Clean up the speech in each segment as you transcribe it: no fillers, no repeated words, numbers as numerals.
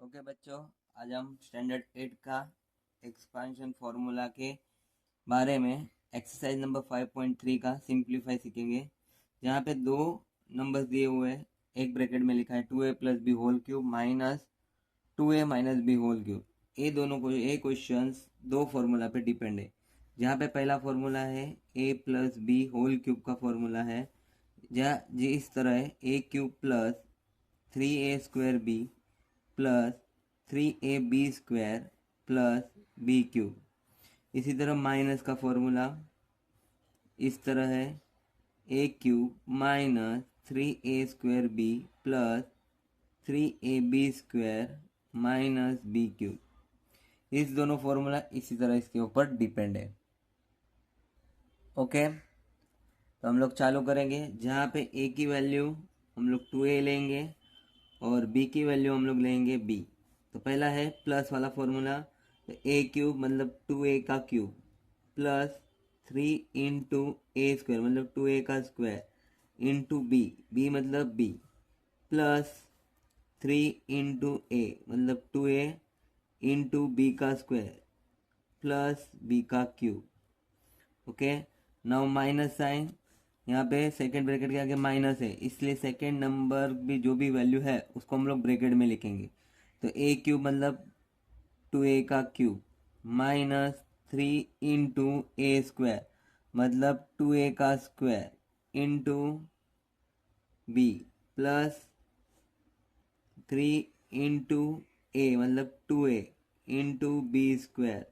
Okay बच्चों, आज हम स्टैंडर्ड 8 का एक्सपांशन फॉर्मूला के बारे में एक्सरसाइज नंबर 5.3 का सिंप्लीफाई सीखेंगे। जहाँ पे दो नंबर्स दिए हुए हैं, एक ब्रैकेट में लिखा है 2a plus B whole cube minus 2a minus B whole cube. ये क्वेश्चंस दो फार्मूला पे डिपेंड है। जहाँ पे पहला फार्मूला है a plus B whole cube का फार्मूला है, जहाँ जी इस तरह है a cube plus 3a square B plus 3ab² plus B cube. इसी तरह माइनस का फॉर्मूला इस तरह है A cube minus 3a² B plus 3ab² minus B cube. इस दोनों फॉर्मूला इसी तरह इसके ऊपर डिपेंड है। ओके, तो हम लोग चालू करेंगे। जहाँ पे ए की वैल्यू हम लोग 2a लेंगे और बी की वैल्यू हम लोग लेंगे बी। तो पहला है प्लस वाला फॉर्मूला, तो ए क्यूब मतलब 2a का cube plus 3 into A square मतलब 2a का स्क्वायर इंटू बी, बी मतलब बी प्लस 3 इंटू ए मतलब 2a इंटू बी का स्क्वायर प्लस बी का cube. Okay, now minus sign, यहाँ पे सेकेंड ब्रैकेट के आगे माइनस है, इसलिए सेकेंड नंबर भी जो भी वैल्यू है उसको हम लोग ब्रैकेट में लिखेंगे। तो ए क्यूब मतलब 2a का cube minus 3 into A square मतलब 2a का square into B plus 3 into A मतलब 2a into B square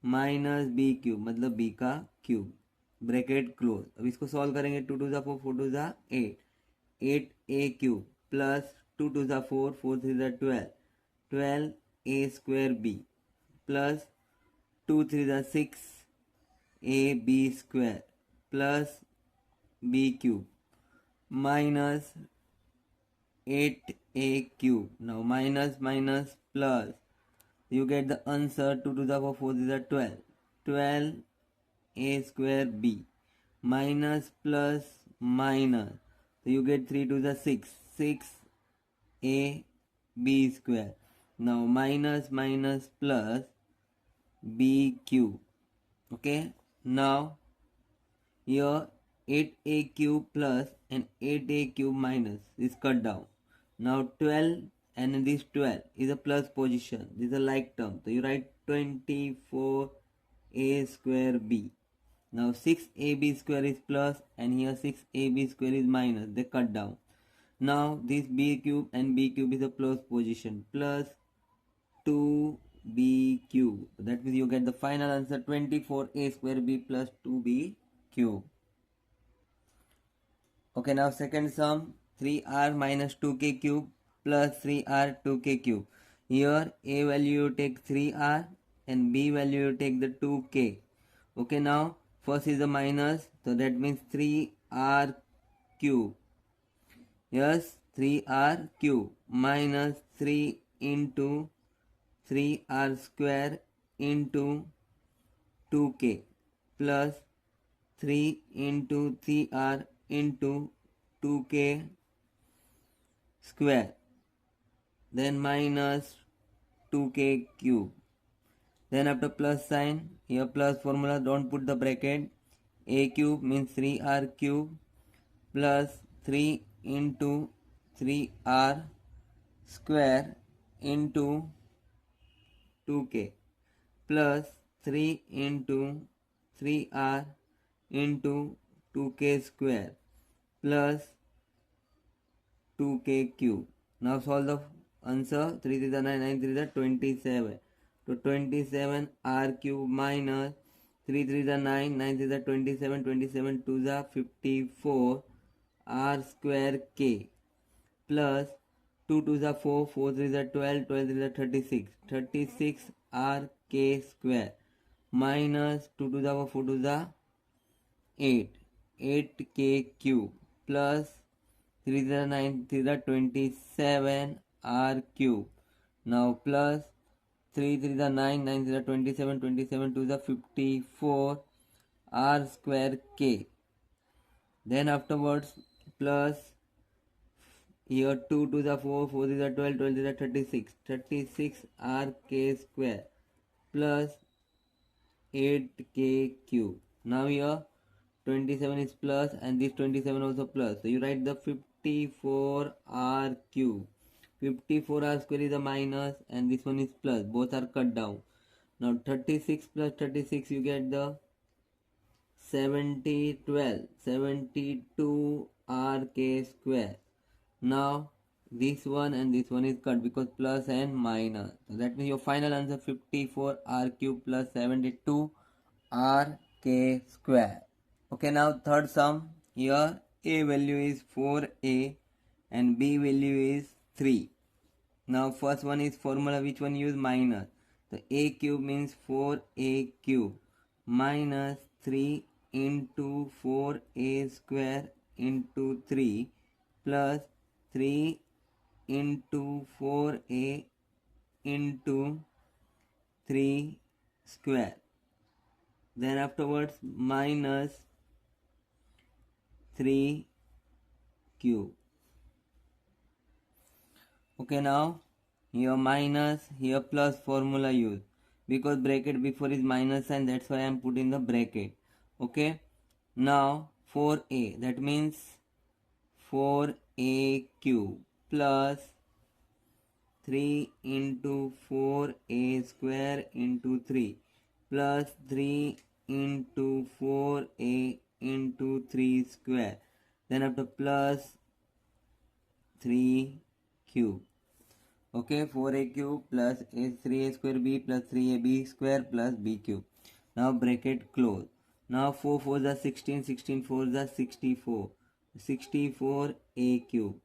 minus B cube मतलब बी का क्यूब, ब्रैकेट क्लोज। अब इसको सॉल्व करेंगे, 2 टू ज़ा 4 4 टू ज़ा 8 8a क्यूब प्लस 2 टू ज़ा 4 4 3 ज़ा 12 12a² बी प्लस 2 3 ज़ा 6 ab² plus B cube minus 8a cube. Now minus minus plus, you get the answer 2 to the power 4 is a 12 12a² b minus plus minus, so you get 3 to the 6 6ab²। now minus minus plus b cube। okay, now here 8a cube plus and 8a cube minus is cut down. Now 12 and this 12 is a plus position. This is a like term. So you write 24a² b. Now 6ab² is plus and here 6ab² is minus. They cut down. Now this b cube and b cube is a plus position. Plus 2b cube. That means you get the final answer 24a² b plus 2b cube. Okay, now second sum 3r minus 2k cube plus 3r 2k cube. Here a value you take 3r and b value you take the 2k. Okay, now first is the minus, so that means 3r cube. Yes, 3r cube minus 3 into 3r² into 2k plus 3 into 3r into 2k square, then minus 2k cube. Then after plus sign, here plus formula, don't put the bracket. A cube means 3r cube plus 3 into 3r square into 2k plus 3 into 3r into 2k square plus 2k cube. Now solve the answer. 3 3 9 9 3 27. So 27 r cube minus 3 3 9 9 3 27 27 2 54 r square k plus 2 2 4 4 3 12 12 3 36 36 r k square minus 2 4 4 2 8 8k cube plus 3 9 3 27 r cube. Now plus 3 3 9 9 3 27 27 2 54 r square k. Then afterwards plus here 2 to the 4, 4 to the 12, 12 to the 36, 36 RK square plus 8K cube. Now here 27 is plus and this 27 also plus. So you write the 54R cube. 54R square is a minus and this one is plus. Both are cut down. Now 36 plus 36 you get the 72 RK square. Now this one and this one is cut because plus and minus. So that means your final answer 54 R cube plus 72 RK square. Okay, now third sum. Here A value is 4A and B value is 3. Now first one is formula, which one use minus. So A cube means 4A cube minus 3 into 4A square into 3 plus 3 into 4A into 3 square. Then afterwards minus 3 cube. Okay, now here minus, here plus formula use because bracket before is minus sign, that's why I am putting the bracket. Okay, now 4A, that means 4A cube plus 3 into 4A square into 3 plus 3 into 4A into 3 square. Then after plus 3 cube. Okay, 4A cube plus 3A square B plus 3AB square plus B cube. Now bracket close. Now 4 4s are 16, 16 4s are 64. 64A cube.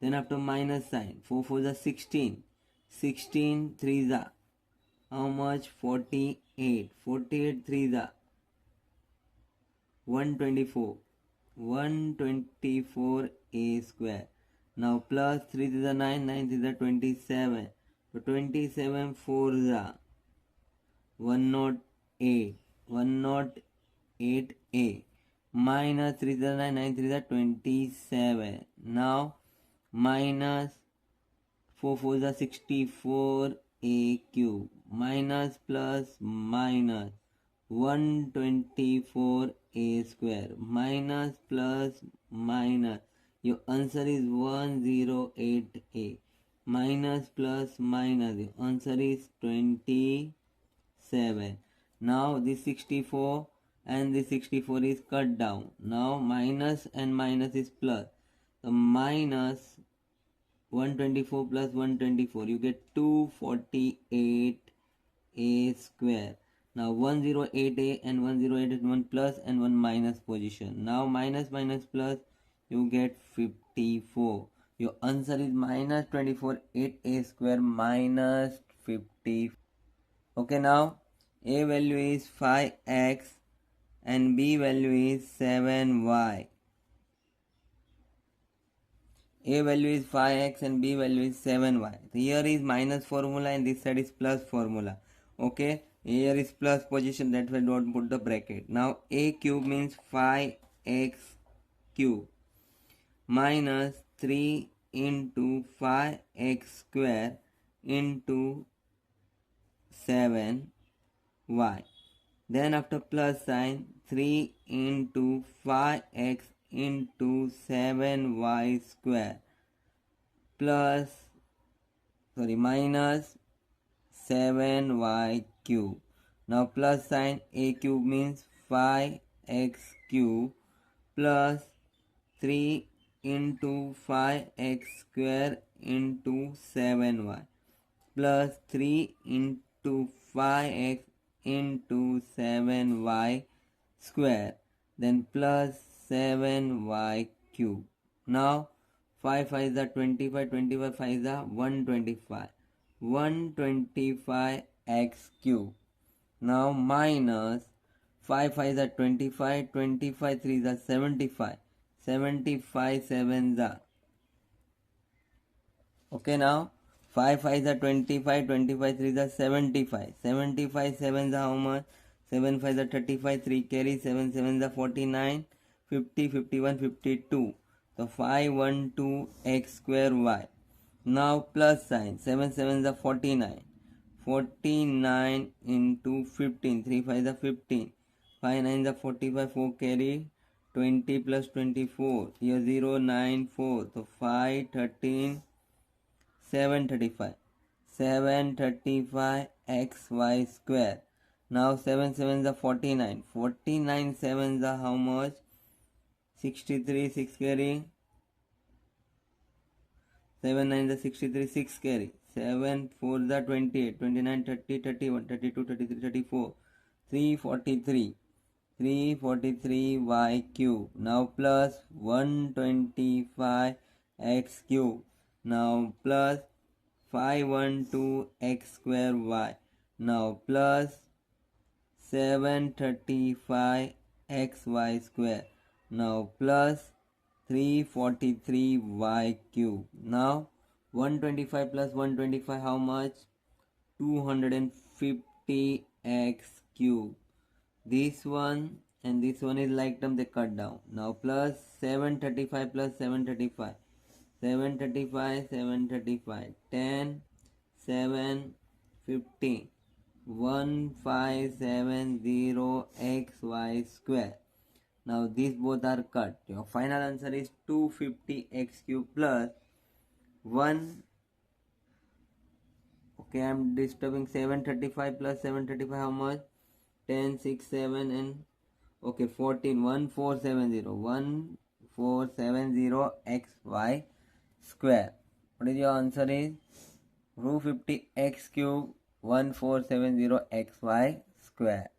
Then after minus sign, 4 4s are 16. 16 3s are how much? 48. 48 3s are 124. 124A square. Now plus 3 is the 9, 9 is the 27. So 27 4 is 108. 108A. Minus 3 is the 9, 9 is the 27. Now minus 4 4 is the 64A cube. Minus plus minus 124A square. Minus plus minus. Your answer is 108A. Minus plus minus. Your answer is 27. Now this 64 and this 64 is cut down. Now minus and minus is plus. So minus 124 plus 124. You get 248A square. Now 108A and 108 is 1 plus and 1 minus position. Now minus minus plus, you get 54. Your answer is minus 24 8A square minus 50. Okay, now A value is 5x and B value is 7y. A value is 5x and B value is 7y. So here is minus formula and this side is plus formula. Okay, here is plus position, that's why don't put the bracket. Now A cube means 5x cube minus 3 into 5x square into 7y. Then after plus sign, 3 into 5x into 7y square plus minus 7y cube. Now plus sign, A cube means 5x cube plus 3 into 5x square into 7y plus 3 into 5x into 7y square, then plus 7y cube. Now 5 5 is the 25, 25 5 is the 125. 125x cube. Now minus 5 5 is the 25, 25 3 is the 75. 75 7 is okay. Now 5 5 is the 25, 25 3 is the 75. 75 7 is how much? 7 5 is the 35, 3 carry, 7 7 is the 49, 50, 51, 52. तो 512x square y. Now plus sign, 7 7 is 49. 49 into 15, 3 5 is 15. 5 9 is 45, 4 carry. 20 plus 24, here 0 9 4, so 5 13 735. 735 xy square. Now 7 7 is 49. 49 7 is how much? 63, 6 carry. 7 9 is 63, 6 carry. 7 4 is 28. 29 30 31 32 33 34. 343. 343 y cube. Now plus 125 x cube. Now plus 512 x square y. Now plus 735 xy square. Now plus 343 y cube. Now 125 plus 125 how much? 250 x cube. This one and this one is like term, they cut down. Now plus 735 plus 735. 735 735 10 7 15 1570 xy square. Now these both are cut. Your final answer is 250 x cube plus 1. Okay, I am disturbing. 735 plus 735 how much? 10 6 7 and okay 14 1470 1470 xy square. What is your answer is 250 x cube 1470 xy square.